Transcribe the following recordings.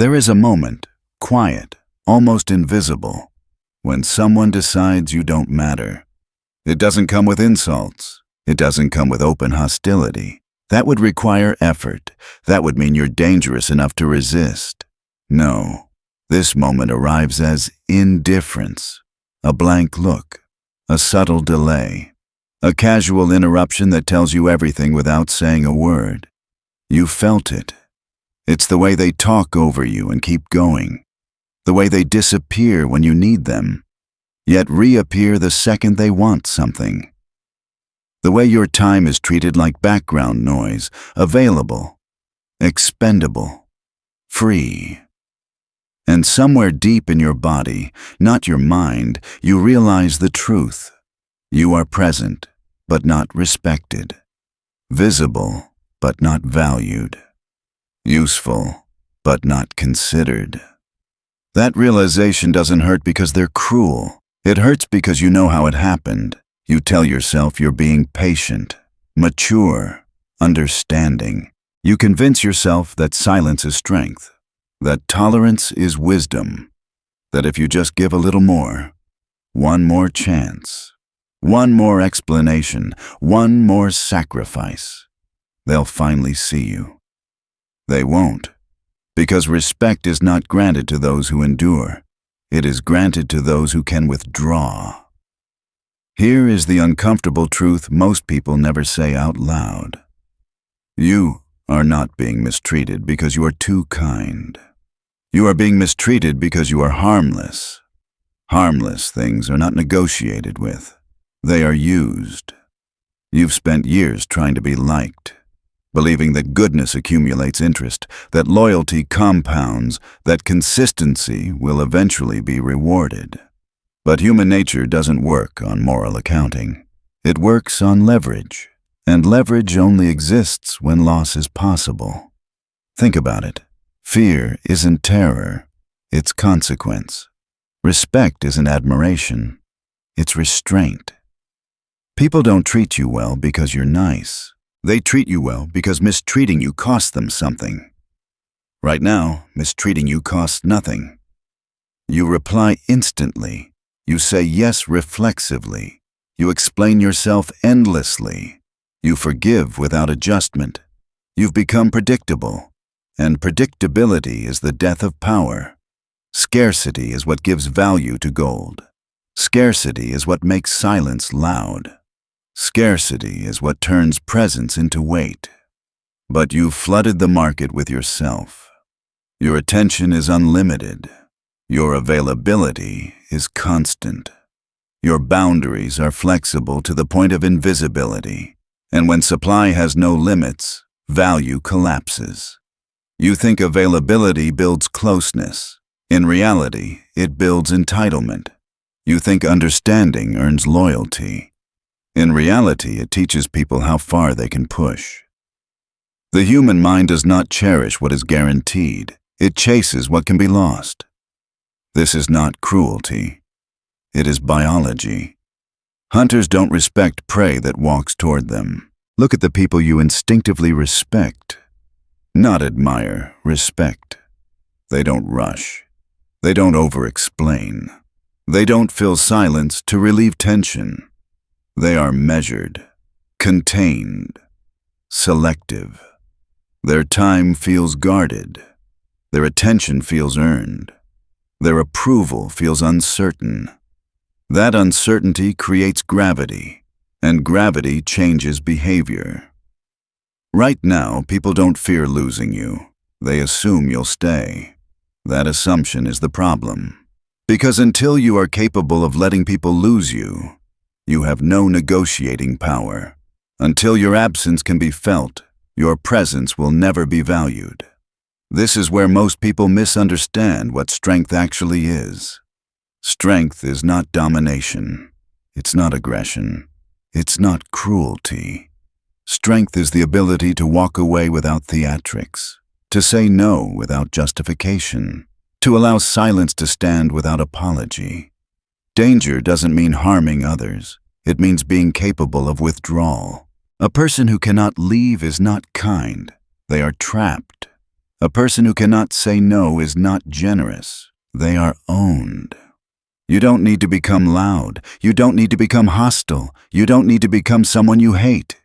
There is a moment, quiet, almost invisible, when someone decides you don't matter. It doesn't come with insults. It doesn't come with open hostility. That would require effort. That would mean you're dangerous enough to resist. No, this moment arrives as indifference, a blank look, a subtle delay, a casual interruption that tells you everything without saying a word. You felt it. It's the way they talk over you and keep going, the way they disappear when you need them, yet reappear the second they want something. The way your time is treated like background noise, available, expendable, free. And somewhere deep in your body, not your mind, you realize the truth. You are present, but not respected. Visible, but not valued. Useful, but not considered. That realization doesn't hurt because they're cruel. It hurts because you know how it happened. You tell yourself you're being patient, mature, understanding. You convince yourself that silence is strength, that tolerance is wisdom, that if you just give a little more, one more chance, one more explanation, one more sacrifice, they'll finally see you. They won't, because respect is not granted to those who endure. It is granted to those who can withdraw. Here is the uncomfortable truth most people never say out loud. You are not being mistreated because you are too kind. You are being mistreated because you are harmless. Harmless things are not negotiated with. They are used. You've spent years trying to be liked, believing that goodness accumulates interest, that loyalty compounds, that consistency will eventually be rewarded. But human nature doesn't work on moral accounting. It works on leverage, and leverage only exists when loss is possible. Think about it. Fear isn't terror, it's consequence. Respect isn't admiration, it's restraint. People don't treat you well because you're nice. They treat you well because mistreating you costs them something. Right now, mistreating you costs nothing. You reply instantly. You say yes reflexively. You explain yourself endlessly. You forgive without adjustment. You've become predictable. And predictability is the death of power. Scarcity is what gives value to gold. Scarcity is what makes silence loud. Scarcity is what turns presence into weight. But you've flooded the market with yourself. Your attention is unlimited. Your availability is constant. Your boundaries are flexible to the point of invisibility. And when supply has no limits, value collapses. You think availability builds closeness. In reality, it builds entitlement. You think understanding earns loyalty. In reality, it teaches people how far they can push. The human mind does not cherish what is guaranteed. It chases what can be lost. This is not cruelty. It is biology. Hunters don't respect prey that walks toward them. Look at the people you instinctively respect. Not admire, respect. They don't rush. They don't over-explain. They don't fill silence to relieve tension. They are measured, contained, selective. Their time feels guarded. Their attention feels earned. Their approval feels uncertain. That uncertainty creates gravity, and gravity changes behavior. Right now, people don't fear losing you. They assume you'll stay. That assumption is the problem. Because until you are capable of letting people lose you, you have no negotiating power. Until your absence can be felt, your presence will never be valued. This is where most people misunderstand what strength actually is. Strength is not domination. It's not aggression. It's not cruelty. Strength is the ability to walk away without theatrics, to say no without justification, to allow silence to stand without apology. Danger doesn't mean harming others. It means being capable of withdrawal. A person who cannot leave is not kind. They are trapped. A person who cannot say no is not generous. They are owned. You don't need to become loud. You don't need to become hostile. You don't need to become someone you hate.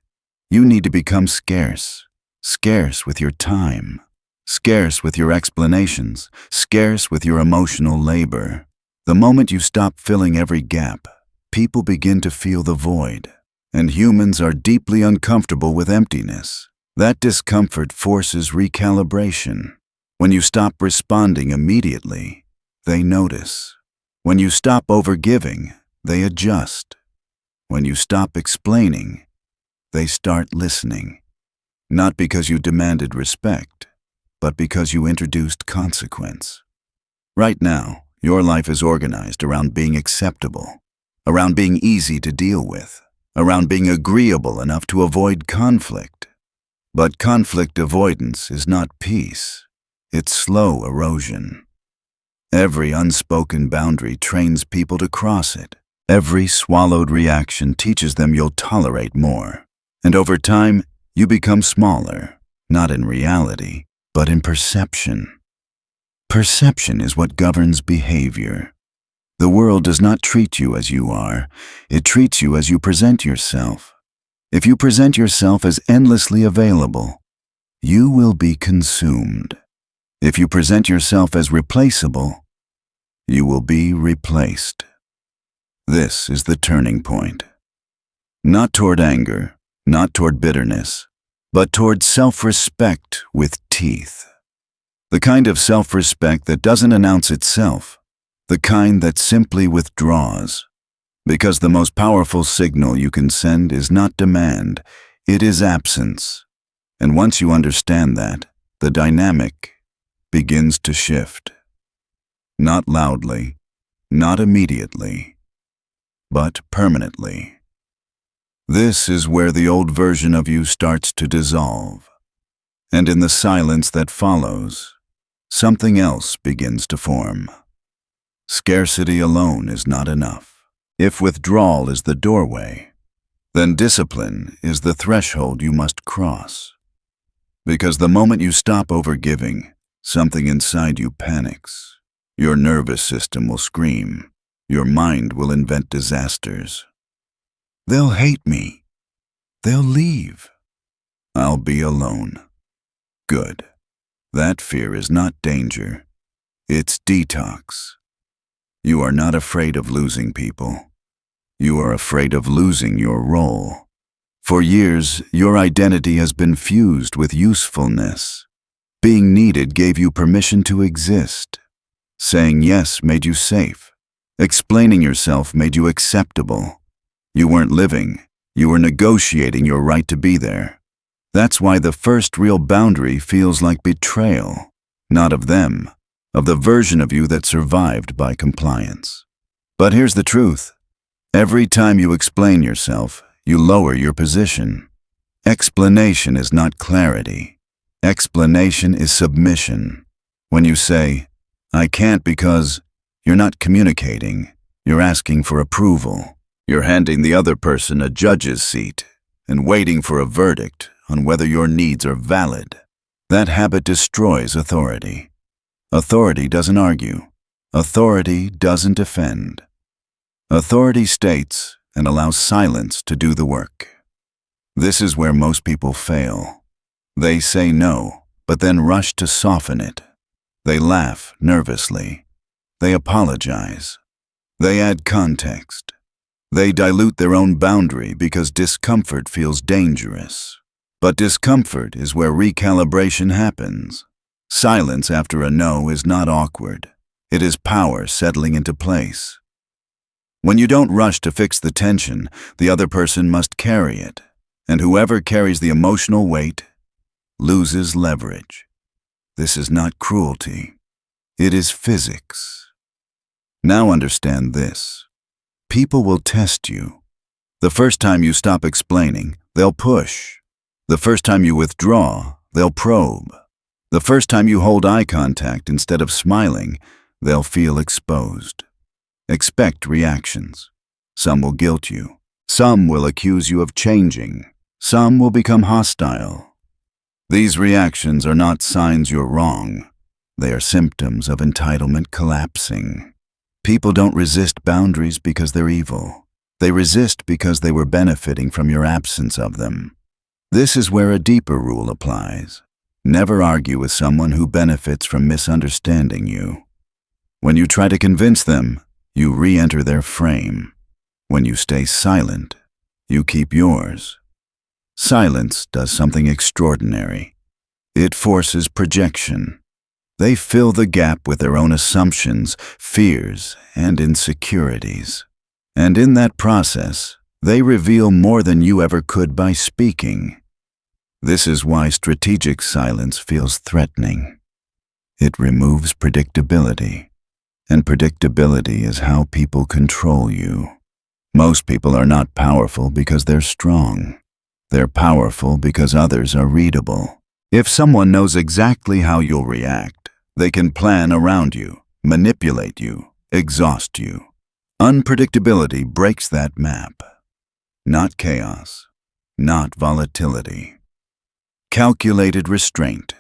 You need to become scarce. Scarce with your time. Scarce with your explanations. Scarce with your emotional labor. The moment you stop filling every gap, people begin to feel the void. And humans are deeply uncomfortable with emptiness. That discomfort forces recalibration. When you stop responding immediately, they notice. When you stop overgiving, they adjust. When you stop explaining, they start listening. Not because you demanded respect, but because you introduced consequence. Right now, your life is organized around being acceptable, around being easy to deal with, around being agreeable enough to avoid conflict. But conflict avoidance is not peace. It's slow erosion. Every unspoken boundary trains people to cross it. Every swallowed reaction teaches them you'll tolerate more. And over time, you become smaller, not in reality, but in perception. Perception is what governs behavior. The world does not treat you as you are. It treats you as you present yourself. If you present yourself as endlessly available, you will be consumed. If you present yourself as replaceable, you will be replaced. This is the turning point. Not toward anger, not toward bitterness, but toward self-respect with teeth. The kind of self-respect that doesn't announce itself, the kind that simply withdraws. Because the most powerful signal you can send is not demand, it is absence. And once you understand that, the dynamic begins to shift. Not loudly, not immediately, but permanently. This is where the old version of you starts to dissolve. And in the silence that follows, something else begins to form. Scarcity alone is not enough. If withdrawal is the doorway, then discipline is the threshold you must cross. Because the moment you stop overgiving, something inside you panics. Your nervous system will scream. Your mind will invent disasters. They'll hate me. They'll leave. I'll be alone. Good. That fear is not danger. It's detox. You are not afraid of losing people. You are afraid of losing your role. For years, your identity has been fused with usefulness. Being needed gave you permission to exist. Saying yes made you safe. Explaining yourself made you acceptable. You weren't living. You were negotiating your right to be there. That's why the first real boundary feels like betrayal, not of them, of the version of you that survived by compliance. But here's the truth. Every time you explain yourself, you lower your position. Explanation is not clarity. Explanation is submission. When you say, I can't because, you're not communicating. You're asking for approval. You're handing the other person a judge's seat and waiting for a verdict on whether your needs are valid. That habit destroys authority. Authority doesn't argue. Authority doesn't defend. Authority states and allows silence to do the work. This is where most people fail. They say no, but then rush to soften it. They laugh nervously. They apologize. They add context. They dilute their own boundary because discomfort feels dangerous. But discomfort is where recalibration happens. Silence after a no is not awkward. It is power settling into place. When you don't rush to fix the tension, the other person must carry it. And whoever carries the emotional weight loses leverage. This is not cruelty. It is physics. Now understand this. People will test you. The first time you stop explaining, they'll push. The first time you withdraw, they'll probe. The first time you hold eye contact instead of smiling, they'll feel exposed. Expect reactions. Some will guilt you. Some will accuse you of changing. Some will become hostile. These reactions are not signs you're wrong. They are symptoms of entitlement collapsing. People don't resist boundaries because they're evil. They resist because they were benefiting from your absence of them. This is where a deeper rule applies. Never argue with someone who benefits from misunderstanding you. When you try to convince them, you re-enter their frame. When you stay silent, you keep yours. Silence does something extraordinary. It forces projection. They fill the gap with their own assumptions, fears, and insecurities. And in that process, they reveal more than you ever could by speaking. This is why strategic silence feels threatening. It removes predictability, and predictability is how people control you. Most people are not powerful because they're strong. They're powerful because others are readable. If someone knows exactly how you'll react, they can plan around you, manipulate you, exhaust you. Unpredictability breaks that map. Not chaos, not volatility. Calculated restraint.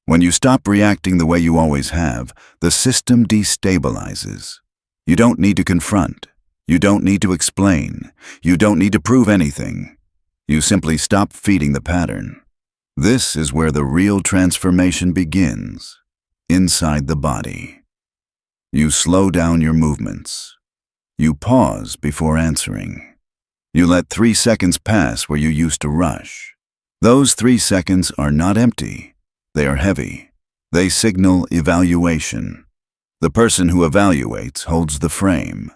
When you stop reacting the way you always have, the system destabilizes. You don't need to confront. You don't need to explain. You don't need to prove anything. You simply stop feeding the pattern. This is where the real transformation begins, inside the body. You slow down your movements. You pause before answering. You let 3 seconds pass where you used to rush. Those 3 seconds are not empty. They are heavy. They signal evaluation. The person who evaluates holds the frame.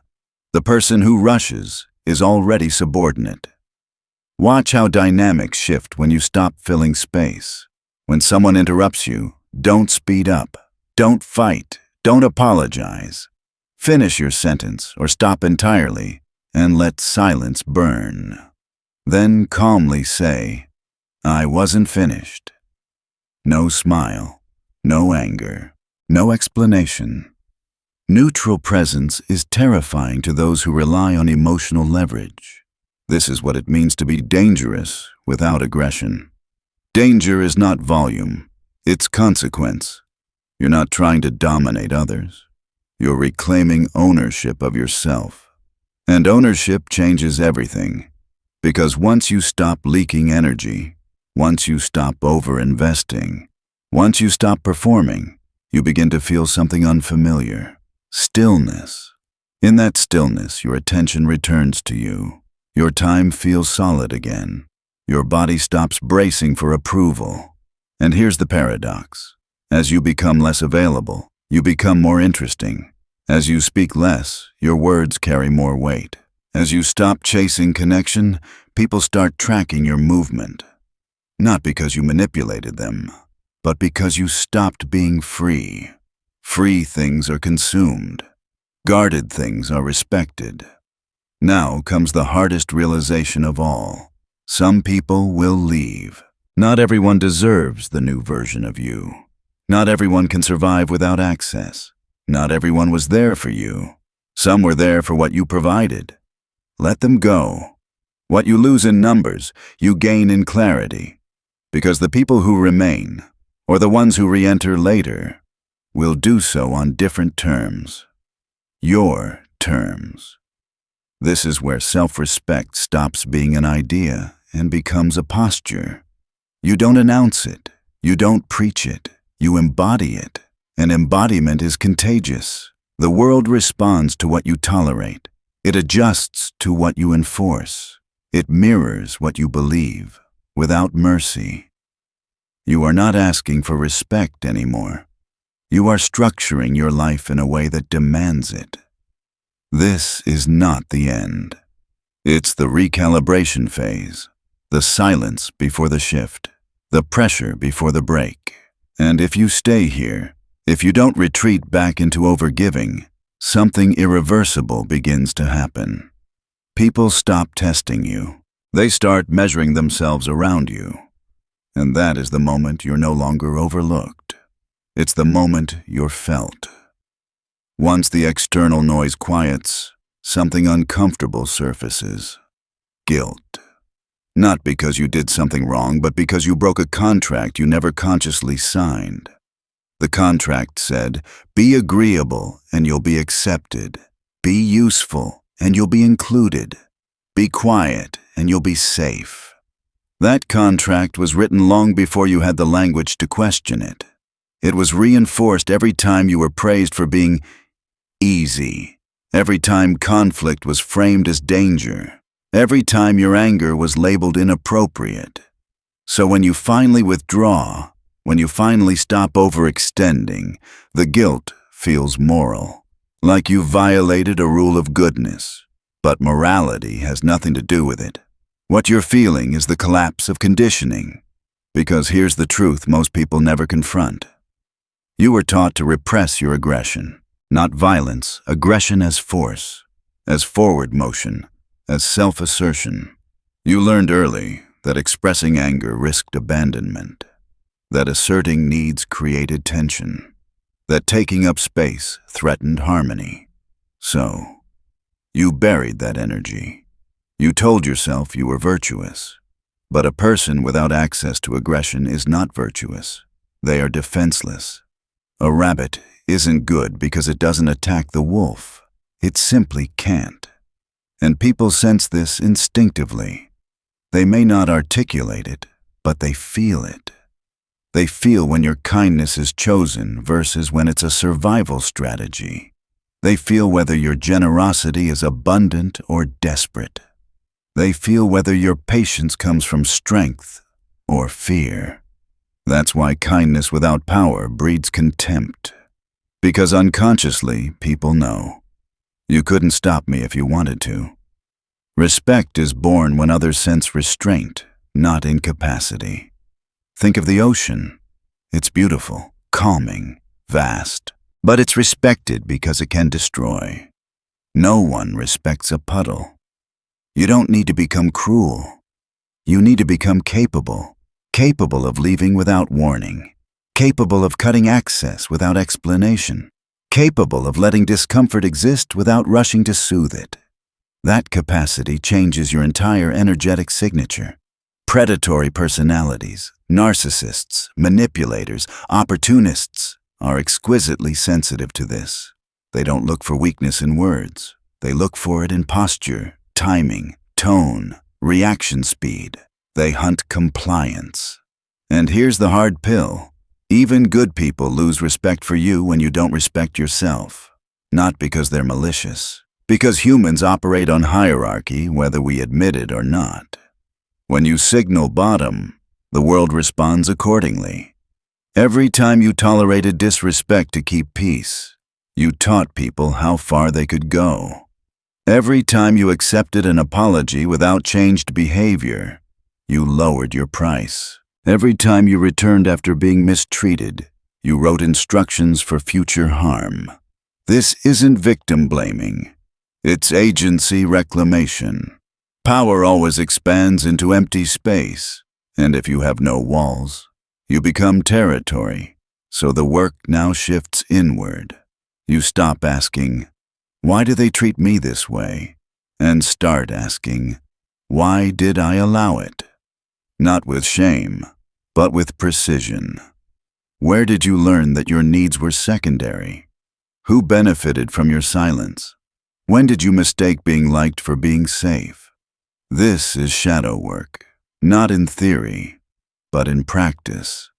The person who rushes is already subordinate. Watch how dynamics shift when you stop filling space. When someone interrupts you, don't speed up. Don't fight. Don't apologize. Finish your sentence or stop entirely and let silence burn. Then calmly say, "I wasn't finished." No smile, no anger, no explanation. Neutral presence is terrifying to those who rely on emotional leverage. This is what it means to be dangerous without aggression. Danger is not volume, it's consequence. You're not trying to dominate others. You're reclaiming ownership of yourself. And ownership changes everything, because once you stop leaking energy, once you stop over-investing, once you stop performing, you begin to feel something unfamiliar. Stillness. In that stillness, your attention returns to you. Your time feels solid again. Your body stops bracing for approval. And here's the paradox. As you become less available, you become more interesting. As you speak less, your words carry more weight. As you stop chasing connection, people start tracking your movement. Not because you manipulated them, but because you stopped being free. Free things are consumed. Guarded things are respected. Now comes the hardest realization of all. Some people will leave. Not everyone deserves the new version of you. Not everyone can survive without access. Not everyone was there for you. Some were there for what you provided. Let them go. What you lose in numbers, you gain in clarity. Because the people who remain, or the ones who re-enter later, will do so on different terms. Your terms. This is where self-respect stops being an idea and becomes a posture. You don't announce it. You don't preach it. You embody it. And embodiment is contagious. The world responds to what you tolerate. It adjusts to what you enforce. It mirrors what you believe, without mercy. You are not asking for respect anymore. You are structuring your life in a way that demands it. This is not the end. It's the recalibration phase, the silence before the shift, the pressure before the break. And if you stay here, if you don't retreat back into overgiving, something irreversible begins to happen. People stop testing you. They start measuring themselves around you. And that is the moment you're no longer overlooked. It's the moment you're felt. Once the external noise quiets, something uncomfortable surfaces. Guilt. Not because you did something wrong, but because you broke a contract you never consciously signed. The contract said, be agreeable and you'll be accepted. Be useful and you'll be included. Be quiet and you'll be safe. That contract was written long before you had the language to question it. It was reinforced every time you were praised for being easy, every time conflict was framed as danger, every time your anger was labeled inappropriate. So when you finally withdraw, when you finally stop overextending, the guilt feels moral, like you violated a rule of goodness. But morality has nothing to do with it. What you're feeling is the collapse of conditioning, because here's the truth most people never confront. You were taught to repress your aggression, not violence, aggression as force, as forward motion, as self-assertion. You learned early that expressing anger risked abandonment, that asserting needs created tension, that taking up space threatened harmony. So, you buried that energy. You told yourself you were virtuous. But a person without access to aggression is not virtuous. They are defenseless. A rabbit isn't good because it doesn't attack the wolf. It simply can't. And people sense this instinctively. They may not articulate it, but they feel it. They feel when your kindness is chosen versus when it's a survival strategy. They feel whether your generosity is abundant or desperate. They feel whether your patience comes from strength or fear. That's why kindness without power breeds contempt. Because unconsciously, people know. You couldn't stop me if you wanted to. Respect is born when others sense restraint, not incapacity. Think of the ocean. It's beautiful, calming, vast, but it's respected because it can destroy. No one respects a puddle. You don't need to become cruel. You need to become capable of leaving without warning, capable of cutting access without explanation, capable of letting discomfort exist without rushing to soothe it. That capacity changes your entire energetic signature. Predatory personalities, narcissists, manipulators, opportunists are exquisitely sensitive to this. They don't look for weakness in words. They look for it in posture, timing, tone, reaction speed. They hunt compliance. And here's the hard pill. Even good people lose respect for you when you don't respect yourself. Not because they're malicious. Because humans operate on hierarchy whether we admit it or not. When you signal bottom, the world responds accordingly. Every time you tolerated disrespect to keep peace, you taught people how far they could go. Every time you accepted an apology without changed behavior, you lowered your price. Every time you returned after being mistreated, you wrote instructions for future harm. This isn't victim blaming. It's agency reclamation. Power always expands into empty space, and if you have no walls, you become territory. So the work now shifts inward. You stop asking, why do they treat me this way? And start asking, why did I allow it? Not with shame, but with precision. Where did you learn that your needs were secondary? Who benefited from your silence? When did you mistake being liked for being safe? This is shadow work, not in theory, but in practice.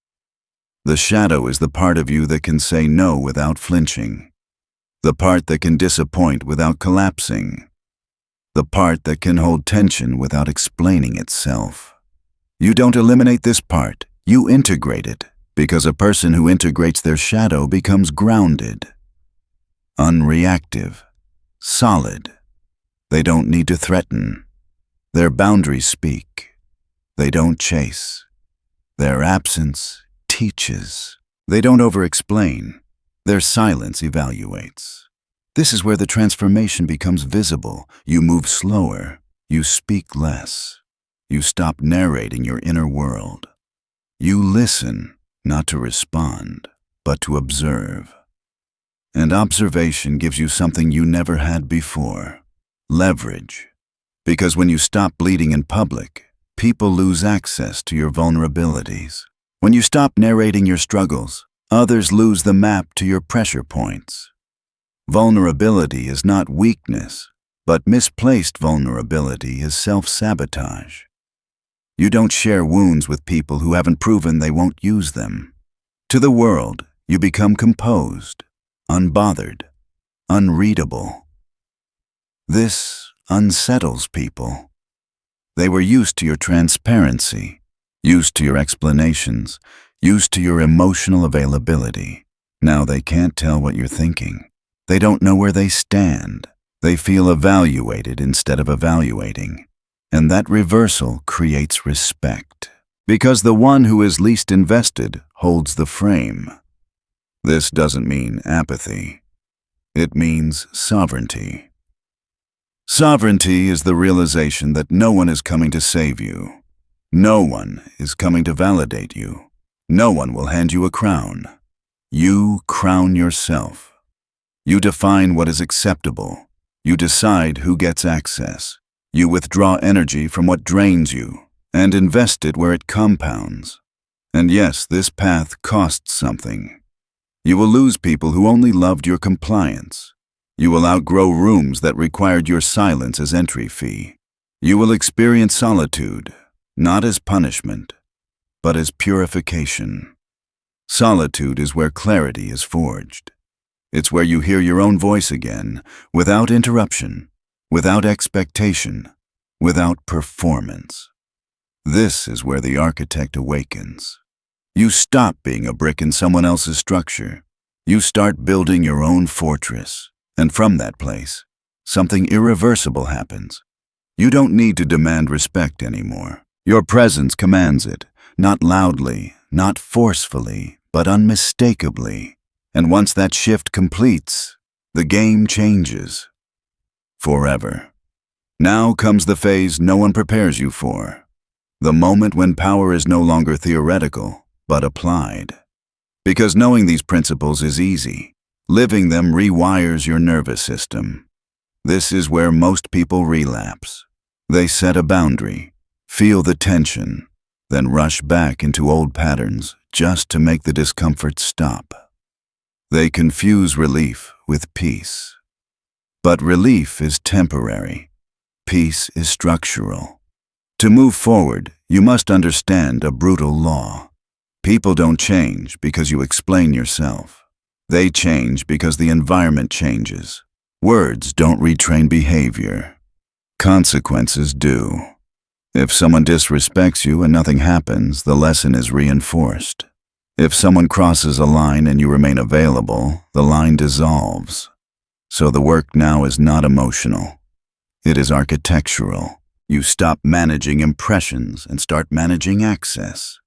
The shadow is the part of you that can say no without flinching, the part that can disappoint without collapsing, the part that can hold tension without explaining itself. You don't eliminate this part, you integrate it, because a person who integrates their shadow becomes grounded, unreactive, solid. They don't need to threaten. Their boundaries speak. They don't chase. Their absence teaches. They don't over-explain. Their silence evaluates. This is where the transformation becomes visible. You move slower. You speak less. You stop narrating your inner world. You listen, not to respond, but to observe. And observation gives you something you never had before: leverage. Because when you stop bleeding in public, people lose access to your vulnerabilities. When you stop narrating your struggles, others lose the map to your pressure points. Vulnerability is not weakness, but misplaced vulnerability is self-sabotage. You don't share wounds with people who haven't proven they won't use them. To the world, you become composed, unbothered, unreadable. This unsettles people. They were used to your transparency, used to your explanations, used to your emotional availability. Now they can't tell what you're thinking. They don't know where they stand. They feel evaluated instead of evaluating. And that reversal creates respect, because the one who is least invested holds the frame. This doesn't mean apathy. It means sovereignty. Sovereignty is the realization that no one is coming to save you. No one is coming to validate you. No one will hand you a crown. You crown yourself. You define what is acceptable. You decide who gets access. You withdraw energy from what drains you and invest it where it compounds. And yes, this path costs something. You will lose people who only loved your compliance. You will outgrow rooms that required your silence as entry fee. You will experience solitude, not as punishment, but as purification. Solitude is where clarity is forged. It's where you hear your own voice again, without interruption, without expectation, without performance. This is where the architect awakens. You stop being a brick in someone else's structure. You start building your own fortress. And from that place, something irreversible happens. You don't need to demand respect anymore. Your presence commands it, not loudly, not forcefully, but unmistakably. And once that shift completes, the game changes. Forever. Now comes the phase no one prepares you for. The moment when power is no longer theoretical, but applied. Because knowing these principles is easy. Living them rewires your nervous system. This is where most people relapse. They set a boundary, feel the tension, then rush back into old patterns just to make the discomfort stop. They confuse relief with peace. But relief is temporary. Peace is structural. To move forward, you must understand a brutal law. People don't change because you explain yourself. They change because the environment changes. Words don't retrain behavior. Consequences do. If someone disrespects you and nothing happens, the lesson is reinforced. If someone crosses a line and you remain available, the line dissolves. So the work now is not emotional. It is architectural. You stop managing impressions and start managing access.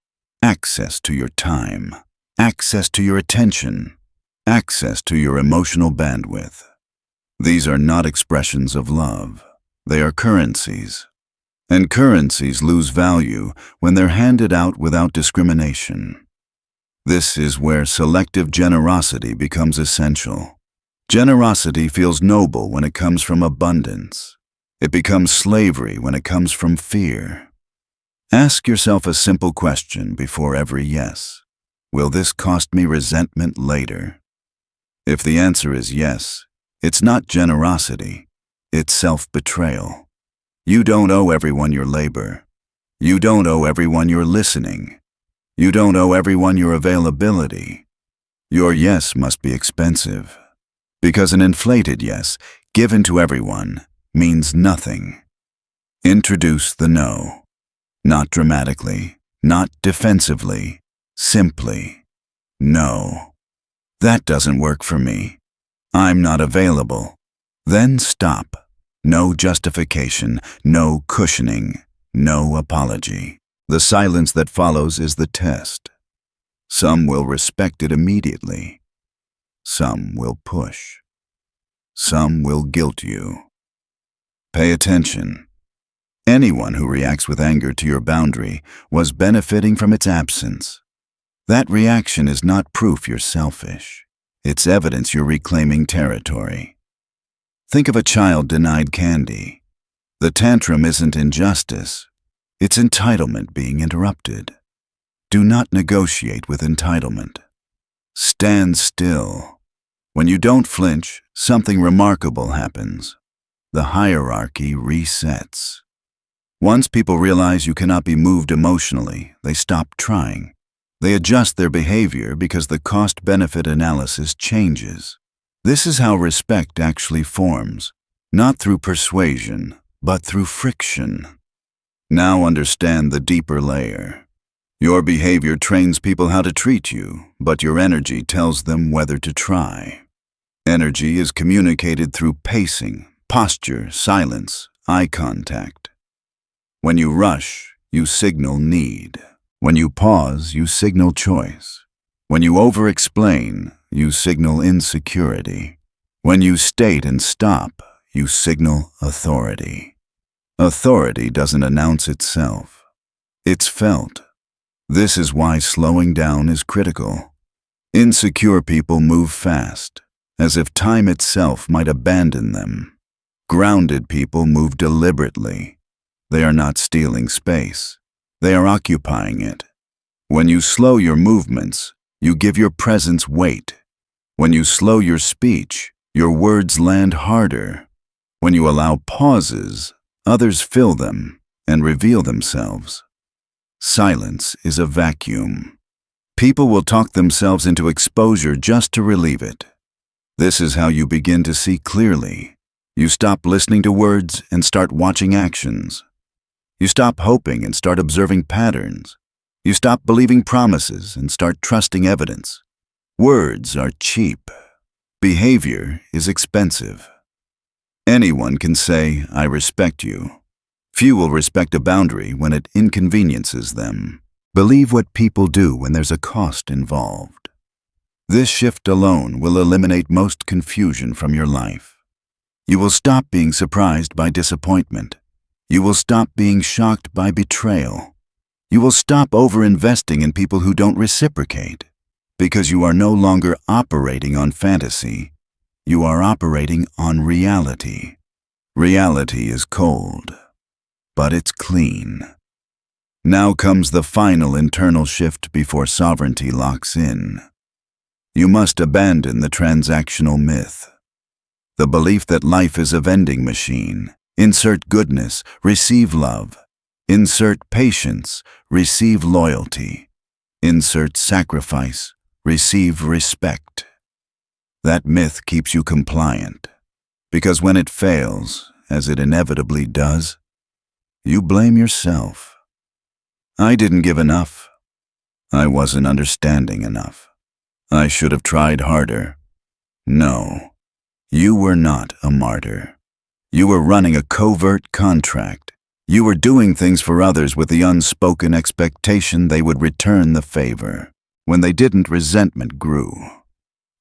Access to your time. Access to your attention. Access to your emotional bandwidth. These are not expressions of love. They are currencies. And currencies lose value when they're handed out without discrimination. This is where selective generosity becomes essential. Generosity feels noble when it comes from abundance. It becomes slavery when it comes from fear. Ask yourself a simple question before every yes. Will this cost me resentment later? If the answer is yes, it's not generosity, it's self-betrayal. You don't owe everyone your labor. You don't owe everyone your listening. You don't owe everyone your availability. Your yes must be expensive. Because an inflated yes, given to everyone, means nothing. Introduce the no. Not dramatically, not defensively, simply. No. That doesn't work for me. I'm not available. Then stop. No justification, no cushioning, no apology. The silence that follows is the test. Some will respect it immediately. Some will push. Some will guilt you. Pay attention. Anyone who reacts with anger to your boundary was benefiting from its absence. That reaction is not proof you're selfish. It's evidence you're reclaiming territory. Think of a child denied candy. The tantrum isn't injustice. It's entitlement being interrupted. Do not negotiate with entitlement. Stand still. When you don't flinch, something remarkable happens. The hierarchy resets. Once people realize you cannot be moved emotionally, they stop trying. They adjust their behavior because the cost-benefit analysis changes. This is how respect actually forms, not through persuasion, but through friction. Now understand the deeper layer. Your behavior trains people how to treat you, but your energy tells them whether to try. Energy is communicated through pacing, posture, silence, eye contact. When you rush, you signal need. When you pause, you signal choice. When you over-explain, you signal insecurity. When you state and stop, you signal authority. Authority doesn't announce itself. It's felt. This is why slowing down is critical. Insecure people move fast, as if time itself might abandon them. Grounded people move deliberately. They are not stealing space. They are occupying it. When you slow your movements, you give your presence weight. When you slow your speech, your words land harder. When you allow pauses, others fill them and reveal themselves. Silence is a vacuum. People will talk themselves into exposure just to relieve it. This is how you begin to see clearly. You stop listening to words and start watching actions. You stop hoping and start observing patterns. You stop believing promises and start trusting evidence. Words are cheap. Behavior is expensive. Anyone can say, "I respect you." Few will respect a boundary when it inconveniences them. Believe what people do when there's a cost involved. This shift alone will eliminate most confusion from your life. You will stop being surprised by disappointment. You will stop being shocked by betrayal. You will stop over-investing in people who don't reciprocate, because you are no longer operating on fantasy. You are operating on reality. Reality is cold, but it's clean. Now comes the final internal shift before sovereignty locks in. You must abandon the transactional myth. The belief that life is a vending machine. Insert goodness, receive love. Insert patience, receive loyalty. Insert sacrifice, receive respect. That myth keeps you compliant, because when it fails, as it inevitably does, you blame yourself. I didn't give enough. I wasn't understanding enough. I should have tried harder. No, you were not a martyr. You were running a covert contract. You were doing things for others with the unspoken expectation they would return the favor. When they didn't, resentment grew.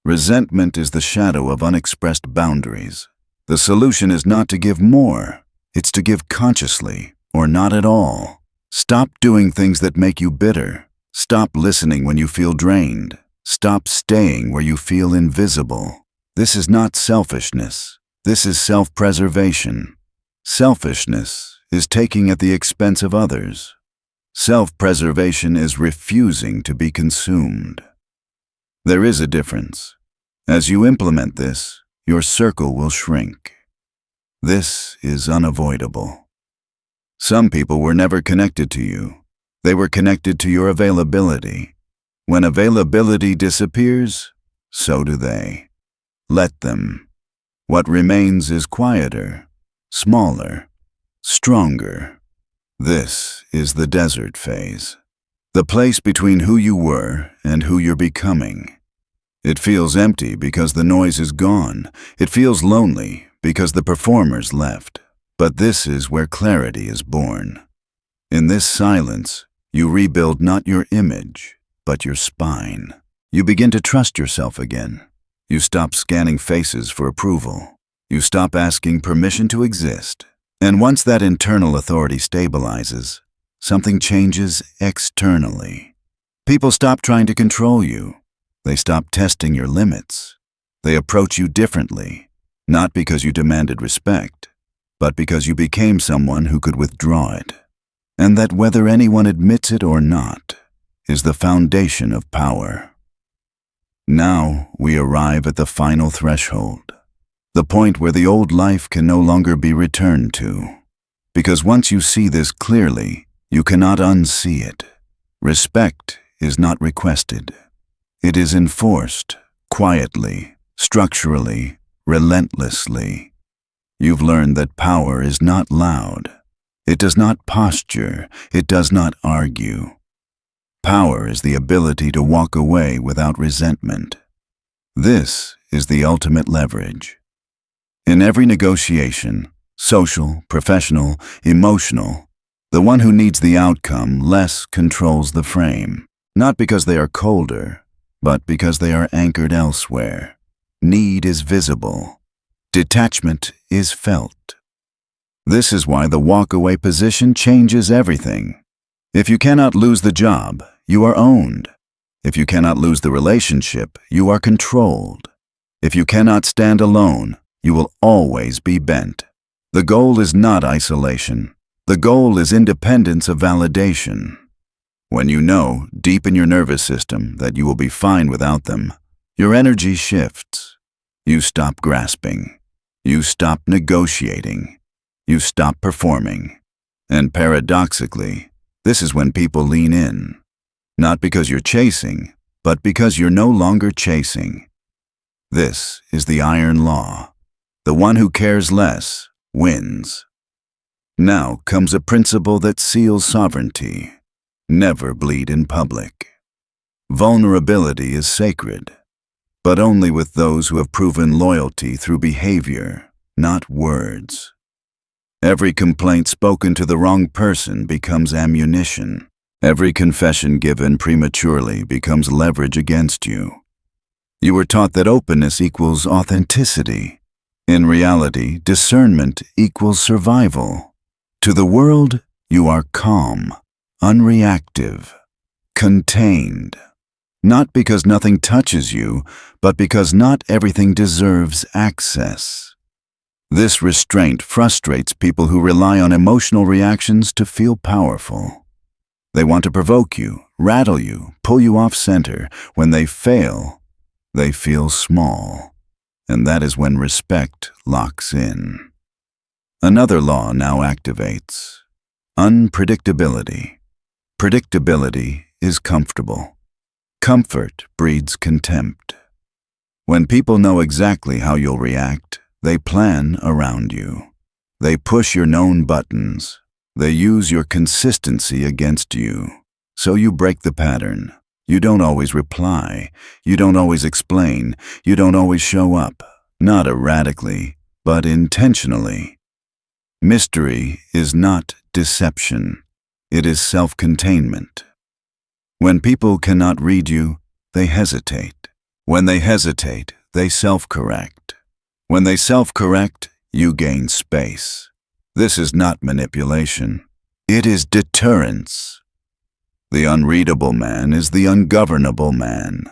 Resentment is the shadow of unexpressed boundaries. The solution is not to give more. It's to give consciously, or not at all. Stop doing things that make you bitter. Stop listening when you feel drained. Stop staying where you feel invisible. This is not selfishness. This is self-preservation. Selfishness is taking at the expense of others. Self-preservation is refusing to be consumed. There is a difference. As you implement this, your circle will shrink. This is unavoidable. Some people were never connected to you. They were connected to your availability. When availability disappears, so do they. Let them. What remains is quieter, smaller, stronger. This is the desert phase, the place between who you were and who you're becoming. It feels empty because the noise is gone. It feels lonely because the performers left. But this is where clarity is born. In this silence, you rebuild not your image, but your spine. You begin to trust yourself again. You stop scanning faces for approval. You stop asking permission to exist. And once that internal authority stabilizes, something changes externally. People stop trying to control you. They stop testing your limits. They approach you differently, not because you demanded respect, but because you became someone who could withdraw it. and that whether anyone admits it or not is the foundation of power. Now we arrive at the final threshold, the point where the old life can no longer be returned to. Because once you see this clearly, you cannot unsee it. Respect is not requested. It is enforced, quietly, structurally, relentlessly. You've learned that power is not loud. It does not posture. It does not argue. Power is the ability to walk away without resentment. This is the ultimate leverage. In every negotiation, social, professional, emotional, the one who needs the outcome less controls the frame, not because they are colder, but because they are anchored elsewhere. Need is visible. Detachment is felt. This is why the walk-away position changes everything. If you cannot lose the job, you are owned. If you cannot lose the relationship, you are controlled. If you cannot stand alone, you will always be bent. The goal is not isolation. The goal is independence of validation. When you know, deep in your nervous system, that you will be fine without them, your energy shifts. You stop grasping. You stop negotiating. You stop performing. And paradoxically, this is when people lean in. Not because you're chasing, but because you're no longer chasing. This is the iron law. The one who cares less wins. Now comes a principle that seals sovereignty. Never bleed in public. Vulnerability is sacred, but only with those who have proven loyalty through behavior, not words. Every complaint spoken to the wrong person becomes ammunition. Every confession given prematurely becomes leverage against you. You were taught that openness equals authenticity. In reality, discernment equals survival. To the world, you are calm, unreactive, contained. Not because nothing touches you, but because not everything deserves access. This restraint frustrates people who rely on emotional reactions to feel powerful. They want to provoke you, rattle you, pull you off center. When they fail, they feel small. And that is when respect locks in. Another law now activates. Unpredictability. Predictability is comfortable. Comfort breeds contempt. When people know exactly how you'll react, they plan around you. They push your known buttons. They use your consistency against you. So you break the pattern. You don't always reply. You don't always explain. You don't always show up. Not erratically, but intentionally. Mystery is not deception. It is self-containment. When people cannot read you, they hesitate. When they hesitate, they self-correct. When they self-correct, you gain space. This is not manipulation. It is deterrence. The unreadable man is the ungovernable man.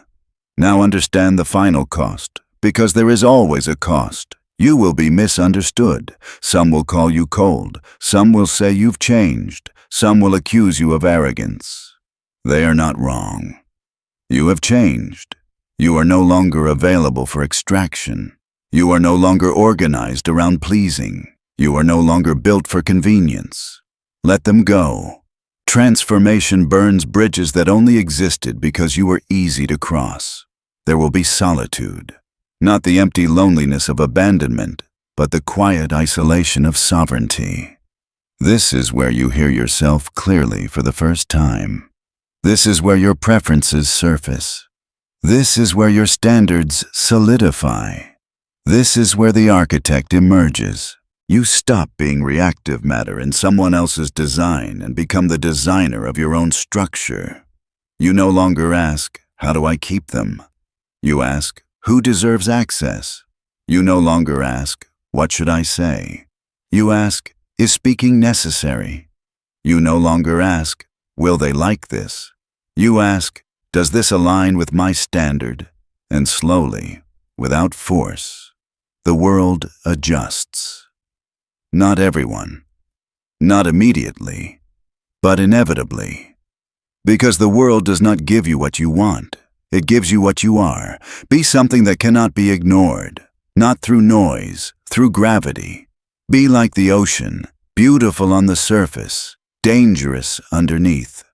Now understand the final cost, because there is always a cost. You will be misunderstood. Some will call you cold. Some will say you've changed. Some will accuse you of arrogance. They are not wrong. You have changed. You are no longer available for extraction. You are no longer organized around pleasing. You are no longer built for convenience. Let them go. Transformation burns bridges that only existed because you were easy to cross. There will be solitude. Not the empty loneliness of abandonment, but the quiet isolation of sovereignty. This is where you hear yourself clearly for the first time. This is where your preferences surface. This is where your standards solidify. This is where the architect emerges. You stop being reactive matter in someone else's design and become the designer of your own structure. You no longer ask, how do I keep them? You ask, who deserves access? You no longer ask, what should I say? You ask, is speaking necessary? You no longer ask, will they like this? You ask, does this align with my standard? And slowly, without force, the world adjusts. Not everyone. Not immediately. but inevitably. Because the world does not give you what you want. It gives you what you are. Be something that cannot be ignored, not through noise, through gravity. Be like the ocean, beautiful on the surface, dangerous underneath.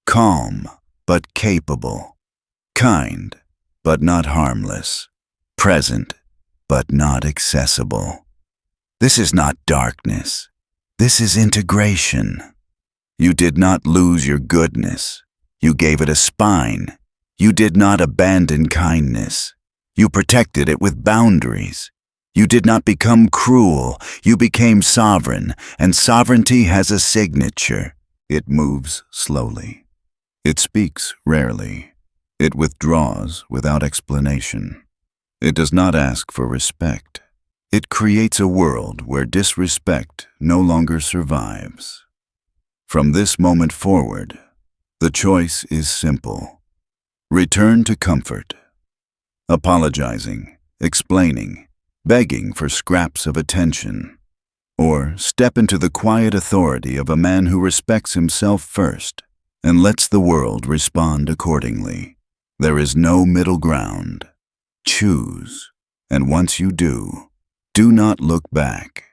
Calm, but capable. Kind, but not harmless. Present, but not accessible. This is not darkness. This is integration. You did not lose your goodness. You gave it a spine. You did not abandon kindness. You protected it with boundaries. You did not become cruel. You became sovereign, and sovereignty has a signature. It moves slowly. It speaks rarely. It withdraws without explanation. It does not ask for respect. It creates a world where disrespect no longer survives. From this moment forward, the choice is simple. Return to comfort. Apologizing, explaining, begging for scraps of attention. Or step into the quiet authority of a man who respects himself first and lets the world respond accordingly. There is no middle ground. Choose, and once you do not look back.